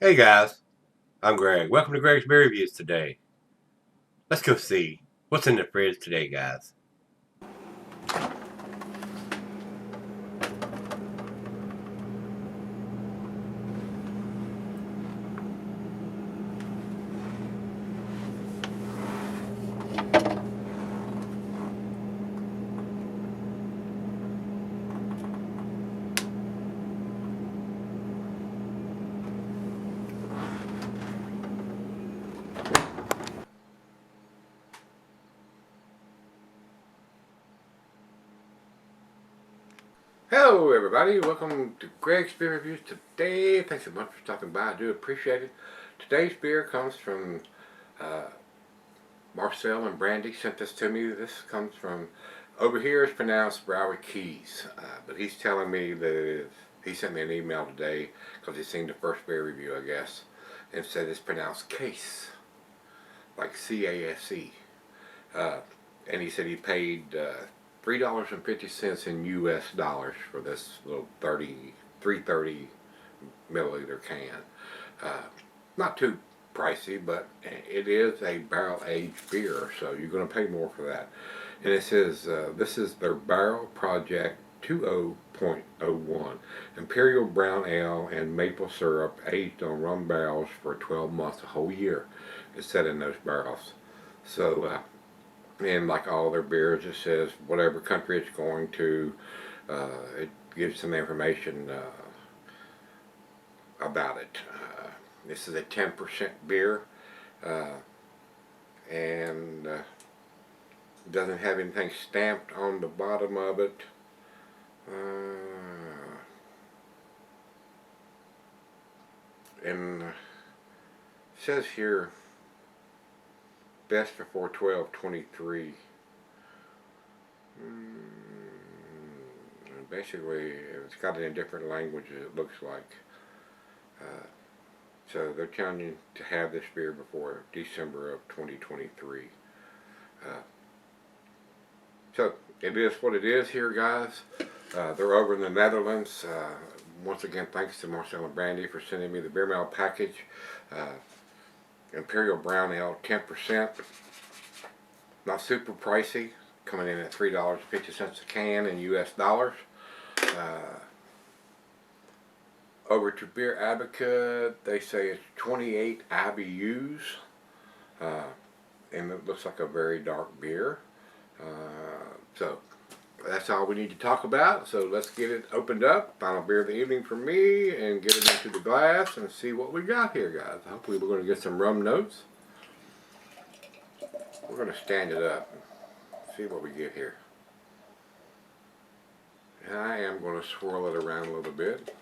Hey guys, I'm Greg. Welcome to Greg's Beer Reviews today. Let's go see what's in the fridge today, guys. Hello everybody, welcome to Greg's Beer Reviews today. Thanks so much for stopping by, I do appreciate it. Today's beer comes from Marcel and Brandy sent this to me. This comes from, over here it's pronounced Brouwerij Kees, but he's telling me that he sent me an email today because he's seen the first beer review, I guess, and said it's pronounced Case, like C-A-S-E. And he said he paid $3.50 in US dollars for this little 330 milliliter can. Not too pricey, but it is a barrel aged beer, so you're going to pay more for that. And it says this is their Barrel Project 20.01 Imperial Brown Ale and Maple Syrup aged on rum barrels for 12 months, a whole year. It's set in those barrels. So and like all their beers, it says whatever country it's going to. It gives some information about it. This is a 10% beer, and doesn't have anything stamped on the bottom of it. And it says here, best before 12/23. Basically, it's got it in different languages, it looks like. So they're telling you to have this beer before December of 2023. So it is what it is here, guys. They're over in the Netherlands. Once again, thanks to Marcel and Brandy for sending me the beer mail package. Imperial Brown Ale, 10%. Not super pricey, coming in at $3.50 a can in US dollars. Over to Beer Advocate, they say it's 28 IBUs, and it looks like a very dark beer. So that's all we need to talk about. So let's get it opened up. Final beer of the evening for me, and get it into the glass and see what we got here, guys. Hopefully we're going to get some rum notes. We're going to stand it up, see what we get here. And I am going to swirl it around a little bit.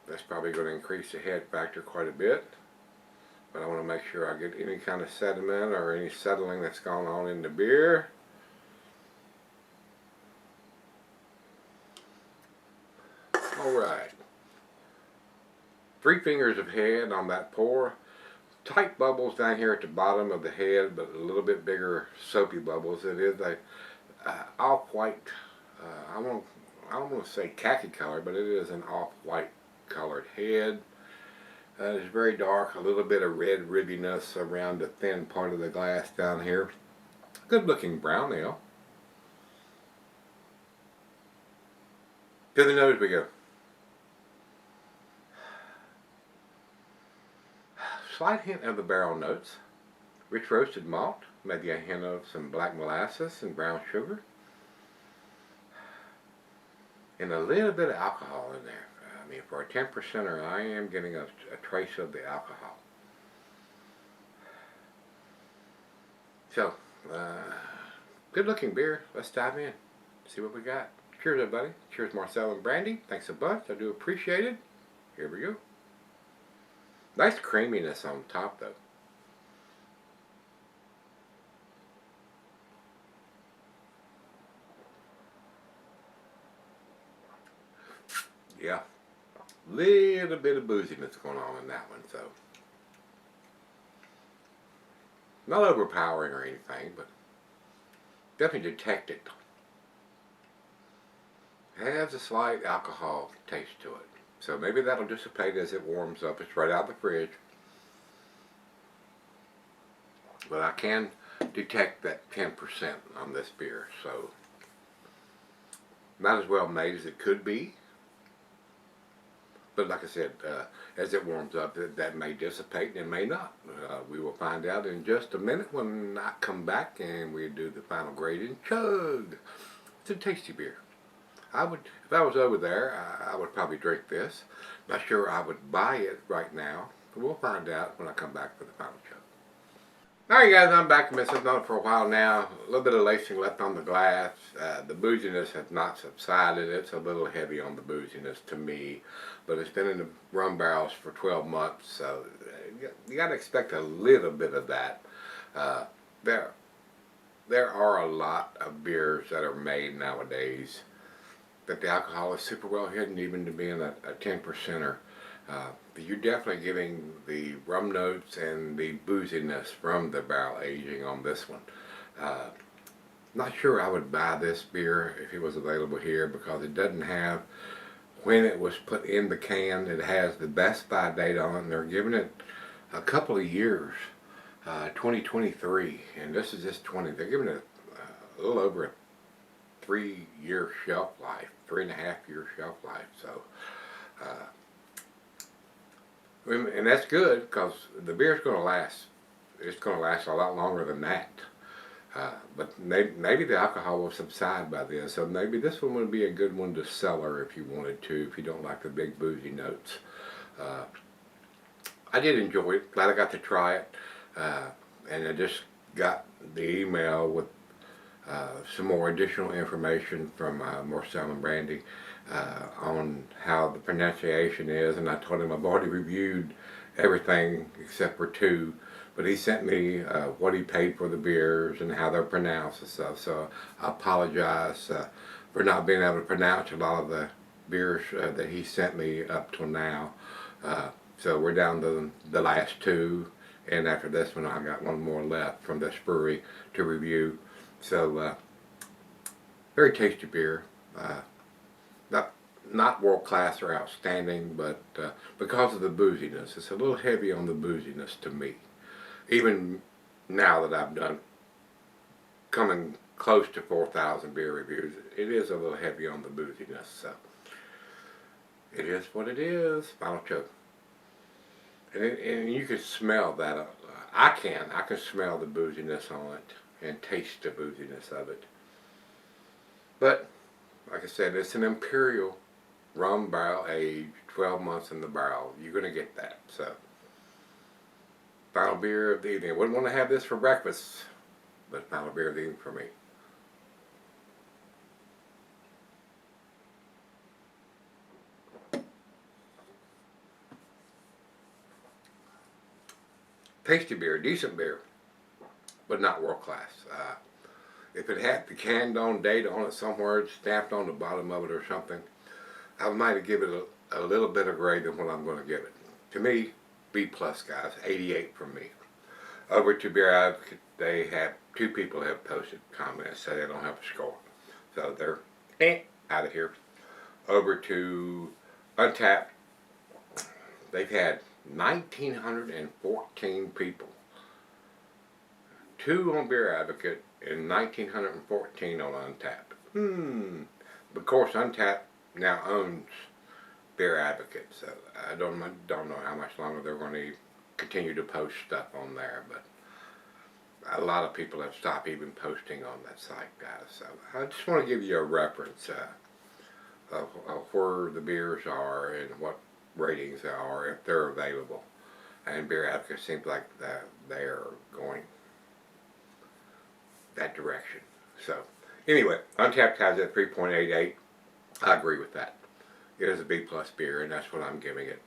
That's probably going to increase the head factor quite a bit. But I want to make sure I get any kind of sediment or any settling that's gone on in the beer. Alright. 3 fingers of head on that pour. Tight bubbles down here at the bottom of the head, but a little bit bigger soapy bubbles. It is a off-white, I don't want to say khaki color, but it is an off-white colored head. It's very dark, a little bit of red ribbiness around the thin part of the glass down here. Good looking brown ale. To the nose we go. Slight hint of the barrel notes. Rich roasted malt, maybe a hint of some black molasses and brown sugar. And a little bit of alcohol in there. I mean, for a 10%er, I am getting a trace of the alcohol. So, good looking beer. Let's dive in. See what we got. Cheers, everybody. Cheers, Marcel and Brandy. Thanks a bunch. I do appreciate it. Here we go. Nice creaminess on top, though. Yeah. Little bit of booziness going on in that one, so. Not overpowering or anything, but definitely detect it. It has a slight alcohol taste to it. So maybe that'll dissipate as it warms up. It's right out of the fridge. But I can detect that 10% on this beer. So not as well made as it could be. But like I said, as it warms up, that may dissipate and it may not. We will find out in just a minute when I come back and we do the final grade and chug. It's a tasty beer. If I was over there, I would probably drink this. Not sure I would buy it right now. But we'll find out when I come back for the final chug. Alright guys, I'm back. I've been sitting on it for a while now. A little bit of lacing left on the glass. The booziness has not subsided. It's a little heavy on the booziness to me. But it's been in the rum barrels for 12 months, so you got to expect a little bit of that. There are a lot of beers that are made nowadays that the alcohol is super well hidden, even to being a 10%er. You're definitely giving the rum notes and the booziness from the barrel aging on this one. Not sure I would buy this beer if it was available here, because it doesn't have when it was put in the can. It has the best by date on it, and they're giving it a couple of years, 2023, and this is just 20. They're giving it a little over a 3-year shelf life, 3.5-year shelf life. So. And that's good, because the beer's going to last. It's going to last a lot longer than that. But maybe the alcohol will subside by then. So maybe this one would be a good one to cellar if you wanted to, if you don't like the big boozy notes. I did enjoy it. Glad I got to try it. And I just got the email with some more additional information from Marcel and Brandy on how the pronunciation is, and I told him I've already reviewed everything except for 2, but he sent me what he paid for the beers and how they're pronounced and stuff. So I apologize for not being able to pronounce a lot of the beers that he sent me up till now. So we're down to the last 2, and after this one I got one more left from this brewery to review. So very tasty beer. Not world class or outstanding, but because of the booziness, it's a little heavy on the booziness to me. Even now that I've done coming close to 4,000 beer reviews, it is a little heavy on the booziness. So it is what it is. Final chug. And you can smell that. I can smell the booziness on it and taste the booziness of it. But like I said, it's an Imperial rum barrel aged, 12 months in the barrel. You're going to get that. So, final beer of the evening. I wouldn't want to have this for breakfast, but final beer of the evening for me. Tasty beer, decent beer, but not world class. If it had the canned on date on it somewhere, stamped on the bottom of it or something, I might give it a little bit of grade than what I'm going to give it. To me, B plus, guys, 88 from me. Over to Beer Advocate, they have 2 people have posted comments, say they don't have a score. So they're out of here. Over to Untapped, they've had 1,914 people. 2 on Beer Advocate and 1,914 on Untapped. Of course, Untapped now owns Beer Advocate, so I don't know how much longer they're going to continue to post stuff on there, but a lot of people have stopped even posting on that site, guys. So I just want to give you a reference of where the beers are and what ratings there are, if they're available. And Beer Advocate seems like they're going that direction. So anyway, Untapped has it 3.88. I agree with that. It is a B plus beer, and that's what I'm giving it.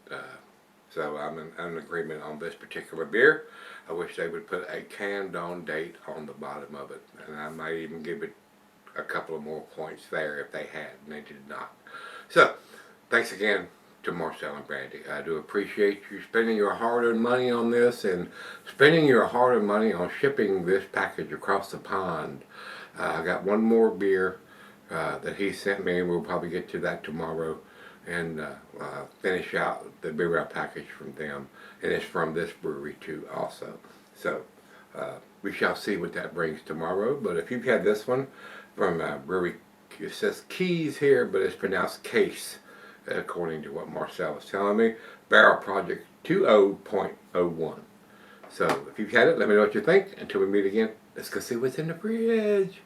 So I'm in agreement on this particular beer. I wish they would put a canned on date on the bottom of it, and I might even give it a couple of more points there if they had, and they did not. So thanks again to Marcel and Brandy. I do appreciate you spending your hard-earned money on this, and spending your hard-earned money on shipping this package across the pond. I got one more beer that he sent me, and we'll probably get to that tomorrow. and finish out the barrel package from them. And it's from this brewery too also. So we shall see what that brings tomorrow. But if you've had this one from brewery, it says Keys here, but it's pronounced Case, according to what Marcel was telling me. Barrel Project 20.01. So if you've had it, let me know what you think. Until we meet again, let's go see what's in the fridge.